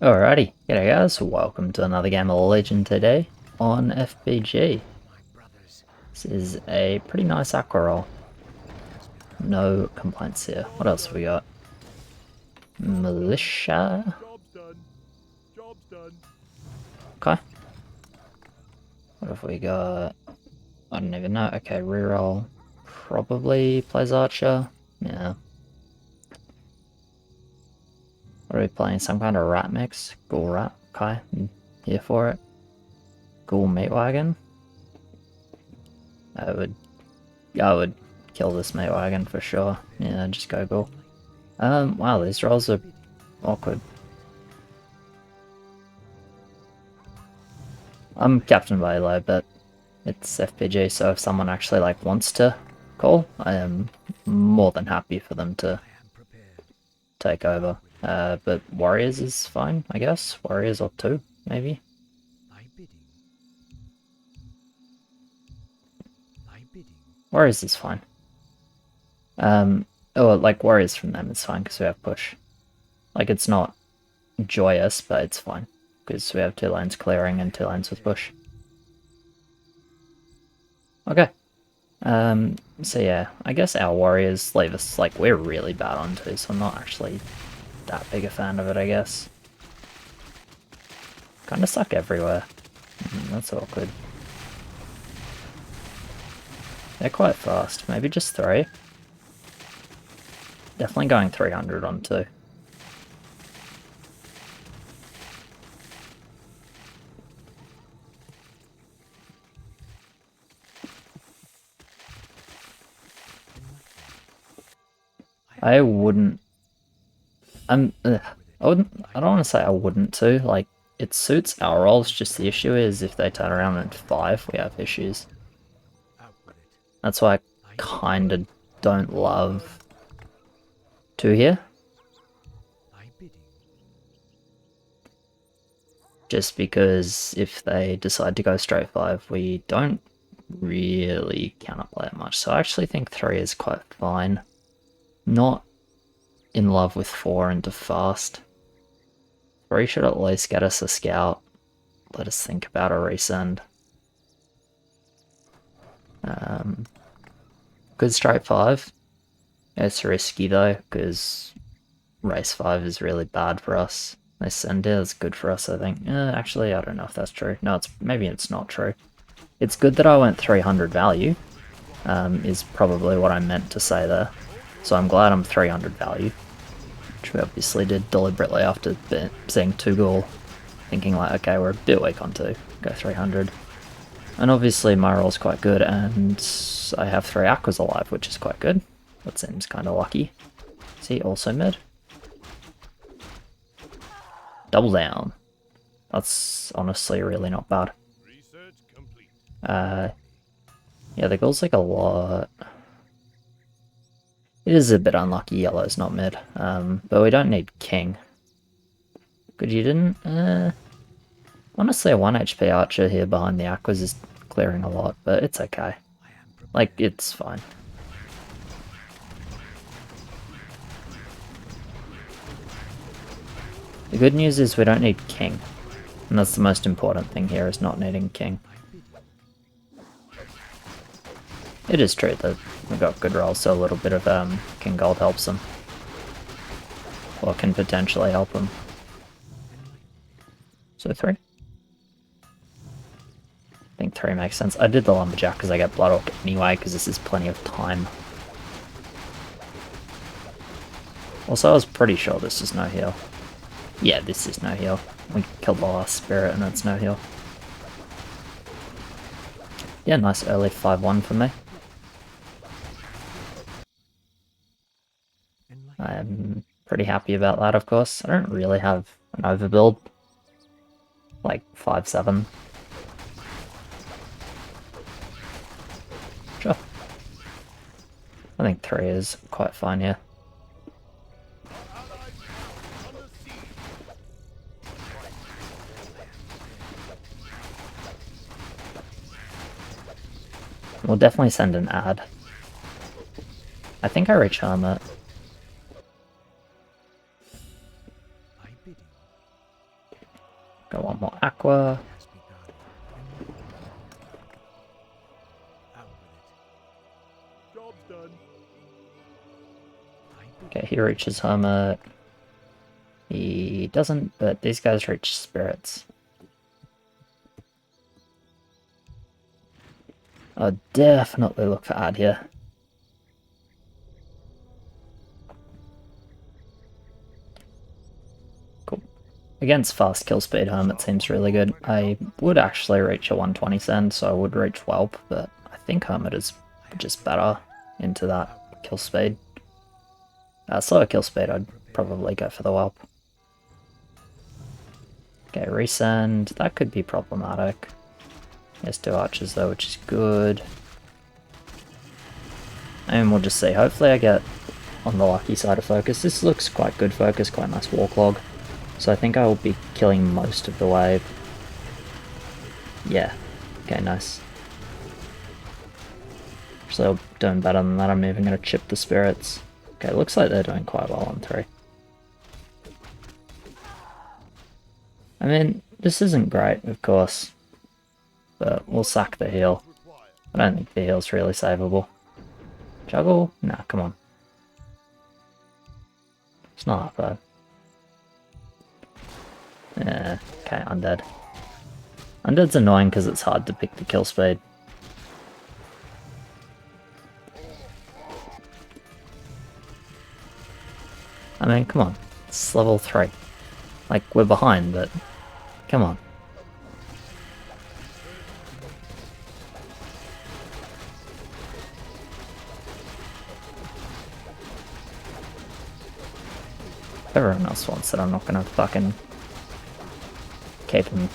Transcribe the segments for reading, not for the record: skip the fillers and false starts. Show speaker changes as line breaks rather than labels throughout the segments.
Alrighty, g'day guys, welcome to another game of Legend today on FBG. This is a pretty nice aqua roll. No complaints here. What else have we got? Militia? Okay. What have we got? I don't even know. Okay, reroll. Probably plays Archer. Yeah. What are we playing? Some kind of rat mix? Ghoul rat? Okay, I'm here for it. Ghoul meat wagon? I would kill this meat wagon for sure. Yeah, just go ghoul. Wow, these rolls are awkward. I'm Captain Valo, but it's FBG, so if someone actually wants to call, I am more than happy for them to take over. But Warriors is fine, I guess. Warriors or 2, maybe. Warriors is fine. Warriors from them is fine because we have push. Like, it's not joyous, but it's fine because we have 2 lanes clearing and 2 lanes with push. Okay. So yeah, I guess our warriors leave us, we're really bad on 2, so I'm not actually that big a fan of it, I guess. Kinda suck everywhere. That's awkward. They're quite fast. Maybe just 3. Definitely going 300 on 2. I wouldn't. I don't want to say I wouldn't too. Like, it suits our roles. Just the issue is if they turn around at 5, we have issues. That's why I kind of don't love 2 here. Just because if they decide to go straight 5, we don't really counterplay it much. So I actually think 3 is quite fine. Not in love with 4 into fast. 3 should at least get us a scout. Let us think about a resend. Good straight 5. It's risky though, because race 5 is really bad for us. This send is good for us, I think. Actually, I don't know if that's true. No, maybe it's not true. It's good that I went 300 value, is probably what I meant to say there. So I'm glad I'm 300 value, which we obviously did deliberately after seeing 2 ghoul, thinking okay, we're a bit weak on 2, go 300. And obviously my roll's quite good, and I have 3 aquas alive, which is quite good. That seems kind of lucky. Is he also mid? Double down. That's honestly really not bad. Yeah, the goal's a lot. It is a bit unlucky yellow's not mid, but we don't need king. Good you didn't? Honestly, a 1 HP archer here behind the aquas is clearing a lot, but it's okay. It's fine. The good news is we don't need king, and that's the most important thing here, is not needing king. It is true that we've got good rolls, so a little bit of king gold helps them. Or can potentially help them. So 3? I think 3 makes sense. I did the lumberjack because I get blood orc anyway, because this is plenty of time. Also, I was pretty sure this is no heal. Yeah, this is no heal. We killed the last spirit and it's no heal. Yeah, nice early 5-1 for me. I'm pretty happy about that, of course. I don't really have an overbuild. 5-7. Sure. I think 3 is quite fine here. We'll definitely send an ad. I think I reach Hermit. Got one more aqua. Okay, he reaches Hermit. He doesn't, but these guys reach Spirits. I'll definitely look for Ad here. Cool. Against fast kill speed, Hermit seems really good. I would actually reach a 120 send, so I would reach Whelp, but I think Hermit is just better into that kill speed. Slower kill speed, I'd probably go for the Whelp. Okay, resend. That could be problematic. He has 2 archers though, which is good. And we'll just see. Hopefully I get on the lucky side of focus. This looks quite good focus, quite nice walk log. So I think I will be killing most of the wave. Yeah. Okay, nice. So doing better than that. I'm even going to chip the spirits. Okay, looks like they're doing quite well on 3. I mean, this isn't great, of course. But we'll sack the heal. I don't think the heal's really savable. Juggle? Nah, come on. It's not that bad. Yeah, okay, Undead. Undead's annoying because it's hard to pick the kill speed. I mean, come on. It's level 3. Like, we're behind, but come on. Everyone else wants it, I'm not gonna fucking keep him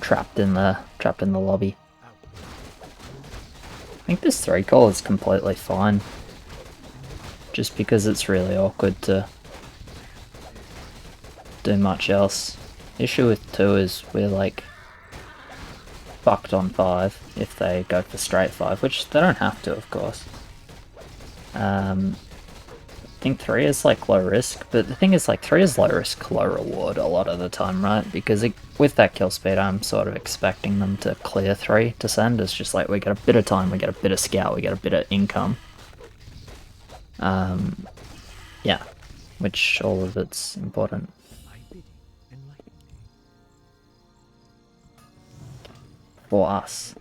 trapped in the lobby. I think this 3 call is completely fine. Just because it's really awkward to do much else. Issue with 2 is we're like fucked on 5 if they go for straight 5, which they don't have to, of course. I think 3 is like low risk, but the thing is like 3 is low risk, low reward a lot of the time, right? Because with that kill speed, I'm sort of expecting them to clear 3 to send. It's just like we get a bit of time, we get a bit of scout, we get a bit of income. Yeah, which all of it's important. For us.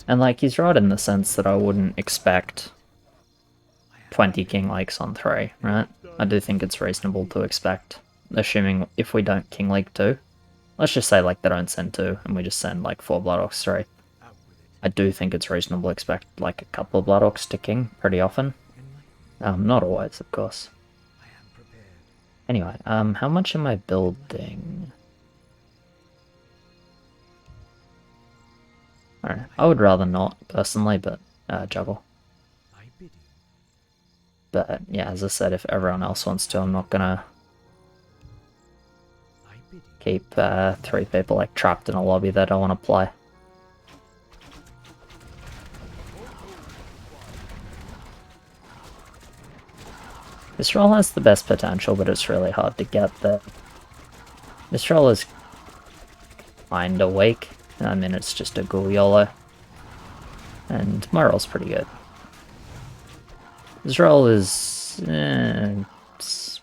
And like, he's right in the sense that I wouldn't expect 20 King Lakes on 3, right? I do think it's reasonable to expect, assuming if we don't King Lake 2, let's just say like they don't send 2 and we just send like 4 Blood Orcs 3. I do think it's reasonable to expect like a couple of Blood Orcs to King pretty often. Not always, of course. Anyway, how much am I building? Alright, I would rather not, personally, but juggle. But yeah, as I said, if everyone else wants to, I'm not gonna keep 3 people like trapped in a lobby that I don't want to play. This role has the best potential, but it's really hard to get there. This role is kinda weak. I mean, it's just a ghoul YOLO. And my role's pretty good. This role is... it's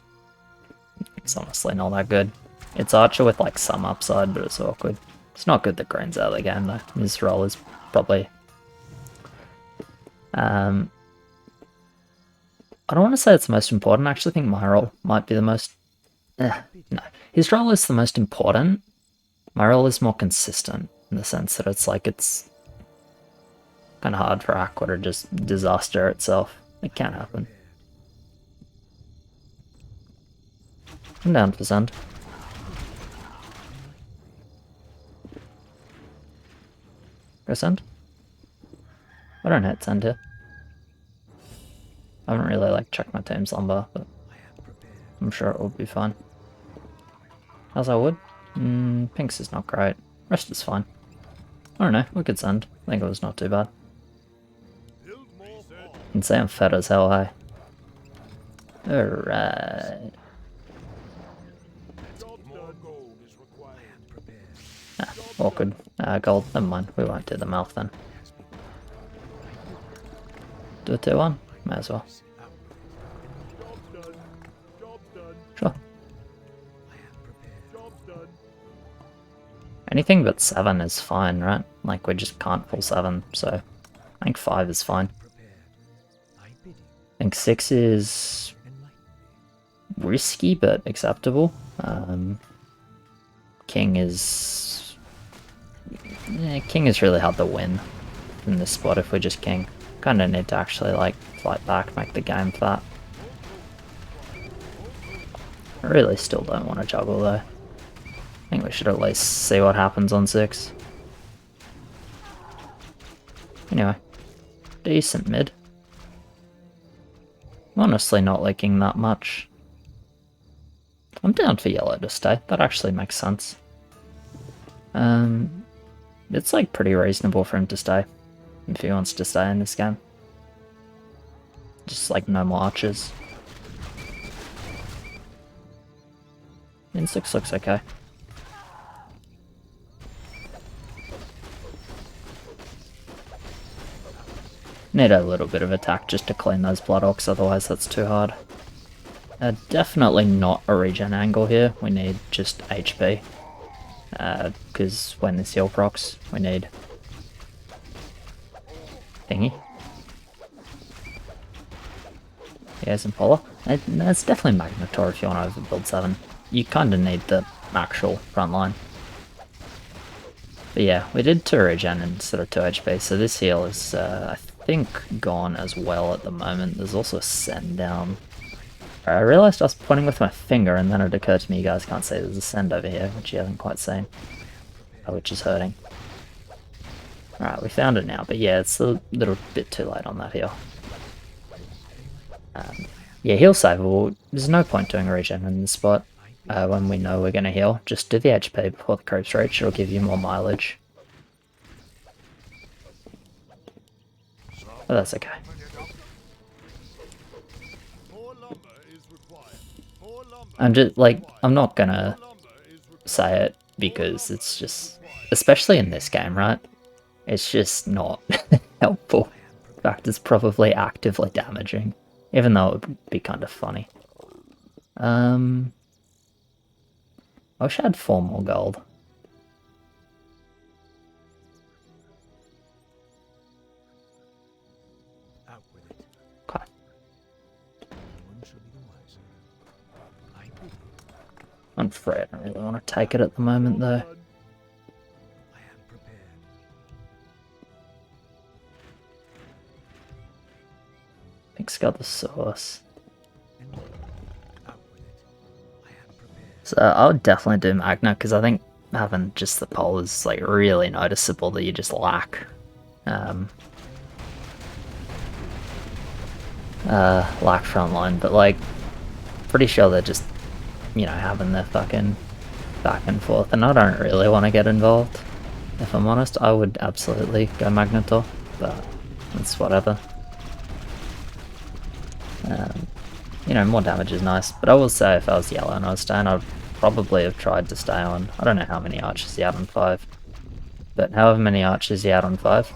honestly not that good. It's Archer with like some upside, but it's awkward. It's not good that Green's out of the game though. This role is probably... I don't want to say it's the most important. I actually think my role might be the most... no. His role is the most important. My role is more consistent in the sense that it's like it's kind of hard for Aqua to just disaster itself. It can happen. I'm down for send. Go send? I don't hit send here. I haven't really like checked my team's lumber, but I'm sure it will be fine. How's our wood? Pink's is not great. Rest is fine. I don't know, we could send. I think it was not too bad. You can say I'm fat as hell, hey. Alright. Awkward. Gold. Never mind. We won't do the mouth then. Do a 2-1? May as well. Sure. Anything but 7 is fine, right? Like, we just can't pull 7, so I think 5 is fine. I think 6 is risky, but acceptable. King is... Yeah, King is really hard to win in this spot if we just King. Kinda need to actually, like, fight back, make the game for that. I really still don't want to juggle, though. I think we should at least see what happens on 6. Anyway, decent mid. Honestly not liking that much. I'm down for yellow to stay, that actually makes sense. It's like pretty reasonable for him to stay, if he wants to stay in this game. Just like no more archers. And 6 looks okay. Need a little bit of attack just to clean those blood orcs, otherwise that's too hard. Definitely not a regen angle here, we need just HP. Because when this heal procs, we need thingy. Yeah, some polar. It's definitely Magnetor if you want to overbuild 7. You kind of need the actual front line. But yeah, we did 2 regen instead of 2 HP, so this heal is, I think, gone as well at the moment. There's also a send down. I realised I was pointing with my finger, and then it occurred to me you guys can't see there's a send over here, which you haven't quite seen. Which is hurting. Alright, we found it now, but yeah, it's a little bit too late on that heal. Yeah, heal saveable. There's no point doing a regen in this spot when we know we're going to heal. Just do the HP before the creeps reach, it'll give you more mileage. But that's okay. I'm just, like, I'm not gonna say it because it's just, especially in this game, right? It's just not helpful. In fact, it's probably actively damaging, even though it would be kind of funny. I wish I had 4 more gold. Okay. I'm afraid I don't really want to take it at the moment, though. Pink's got the source. So I would definitely do Magna, because I think having just the pole is like really noticeable that you just lack. Lack frontline, but like, pretty sure they're just, you know, having their fucking back and forth, and I don't really want to get involved. If I'm honest, I would absolutely go Magnetor, but it's whatever. You know, more damage is nice, but I will say if I was yellow and I was staying, I'd probably have tried to stay on, I don't know how many archers he had on 5, but however many archers he had on 5,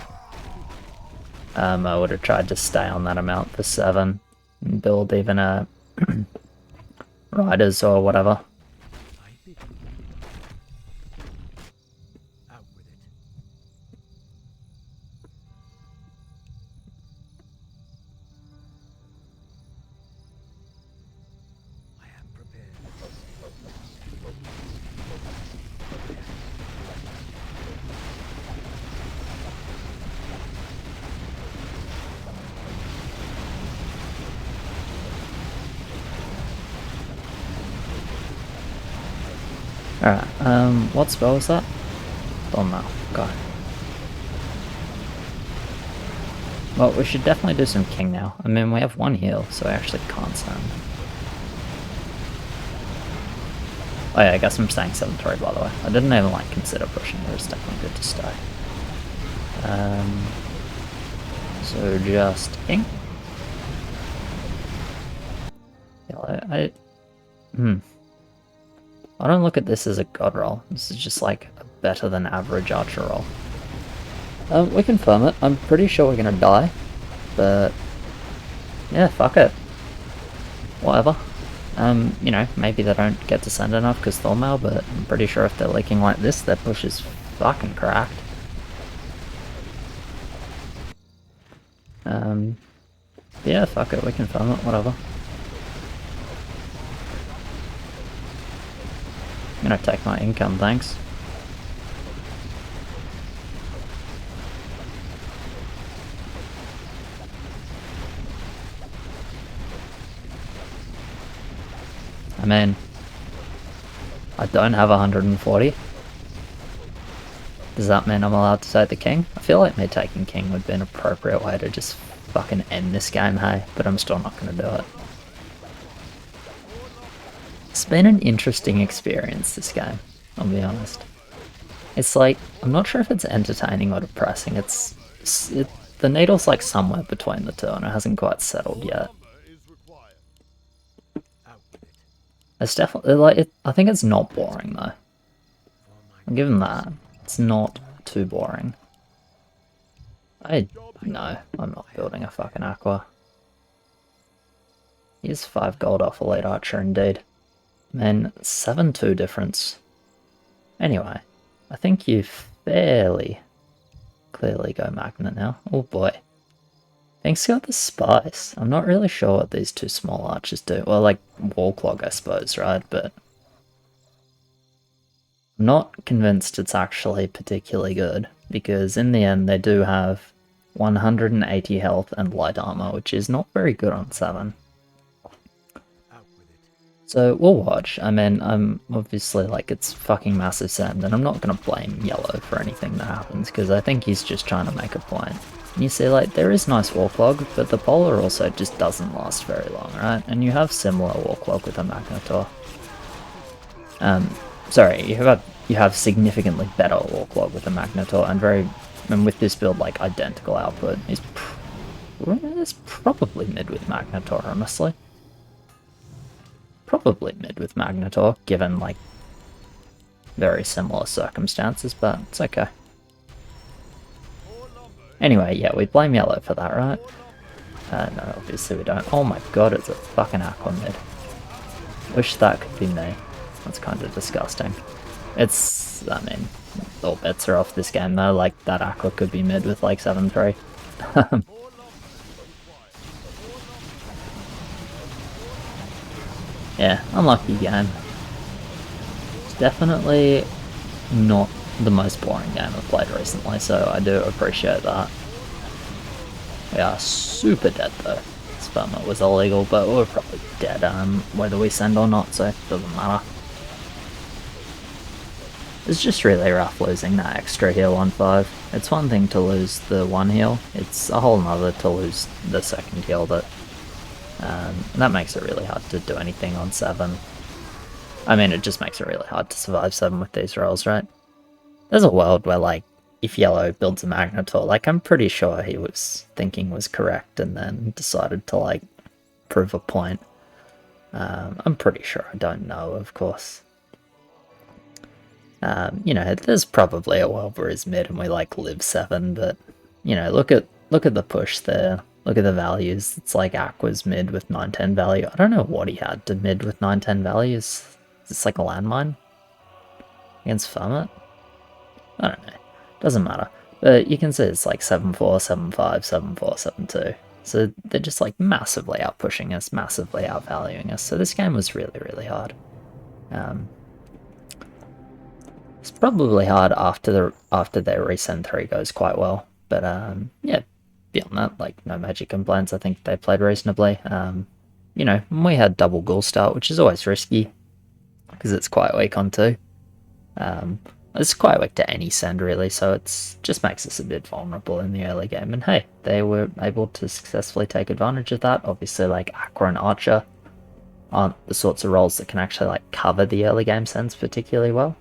I would have tried to stay on that amount for 7, and build even a riders or whatever. Alright, what spell was that? Oh no, God. Well, we should definitely do some king now. I mean, we have 1 heal, so I actually can't send. Oh yeah, I guess I'm staying 7-3 by the way. I didn't even like consider pushing, but it's definitely good to stay. So just king. Yellow, I don't look at this as a god roll. This is just like a better than average archer roll. We confirm it. I'm pretty sure we're gonna die, but yeah, fuck it. Whatever. You know, maybe they don't get to send enough because Thornmail, but I'm pretty sure if they're leaking like this, their push is fucking cracked. Yeah, fuck it, we confirm it, whatever. I'm gonna take my income, thanks. I mean, I don't have 140. Does that mean I'm allowed to take the king? I feel like me taking king would be an appropriate way to just fucking end this game, hey? But I'm still not gonna do it. It's been an interesting experience, this game, I'll be honest. It's like, I'm not sure if it's entertaining or depressing. The needle's like somewhere between the two and it hasn't quite settled yet. It's definitely, like, I think it's not boring though. I'll give them that. It's not too boring. No, I'm not building a fucking aqua. Here's 5 gold off Elite Archer indeed. Man, 7-2 difference. Anyway, I think you fairly clearly go Magna now. Oh boy. Pink's got the spice. I'm not really sure what these 2 small archers do. Well, like, wall clog I suppose, right? But I'm not convinced it's actually particularly good, because in the end they do have 180 health and light armor, which is not very good on 7. So we'll watch. I mean, I'm obviously like, it's fucking massive send, and I'm not gonna blame Yellow for anything that happens, because I think he's just trying to make a point. And you see, like, there is nice wall clog, but the polar also just doesn't last very long, right? And you have similar wall clog with a Magnetor. Sorry, you have significantly better wall clog with a Magnetor, and with this build, like, identical output. He's probably mid with Magnetor, honestly. Probably mid with Magnetor, given, like, very similar circumstances, but it's okay. Anyway, yeah, we blame Yellow for that, right? No, obviously we don't. Oh my god, it's a fucking aqua mid. Wish that could be me. That's kind of disgusting. It's, I mean, all bets are off this game though, like, that aqua could be mid with, like, 7-3. Yeah, unlucky game. It's definitely not the most boring game I've played recently, so I do appreciate that. We are super dead though. Spammer was illegal, but we're probably dead whether we send or not, so it doesn't matter. It's just really rough losing that extra heal on 5. It's one thing to lose the 1 heal, it's a whole nother to lose the 2nd heal that makes it really hard to do anything on 7. I mean, it just makes it really hard to survive 7 with these rolls, right? There's a world where, like, if Yellow builds a Magnetor, like, I'm pretty sure he was thinking was correct and then decided to, like, prove a point. I'm pretty sure, I don't know, of course. You know, there's probably a world where he's mid and we, like, live 7, but, you know, look at the push there. Look at the values. It's like Aqua's mid with 9-10 value. I don't know what he had to mid with 9-10 values. Is this like a landmine? Against Farmit? I don't know. Doesn't matter. But you can see it's like 7-4, 7-5, 7-4, 7-2. So they're just like massively outpushing us, massively outvaluing us. So this game was really, really hard. It's probably hard after their resend 3 goes quite well. But yeah. Beyond that, like, no major complaints. I think they played reasonably. You know, we had double ghoul start, which is always risky, because it's quite weak on 2. It's quite weak to any send, really, so it just makes us a bit vulnerable in the early game. And hey, they were able to successfully take advantage of that. Obviously, like, Aqua and Archer aren't the sorts of roles that can actually, like, cover the early game sends particularly well.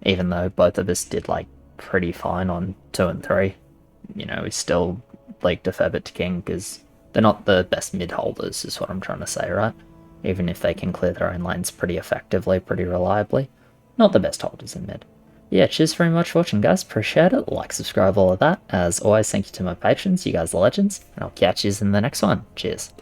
Even though both of us did, like, pretty fine on 2 and 3. You know, we still leaked a fair bit to King, because they're not the best mid holders, is what I'm trying to say, right? Even if they can clear their own lanes pretty effectively, pretty reliably. not the best holders in mid. Yeah, cheers very much for watching, guys. Appreciate it. Like, subscribe, all of that. As always, thank you to my patrons. You guys are legends. And I'll catch you in the next one. Cheers.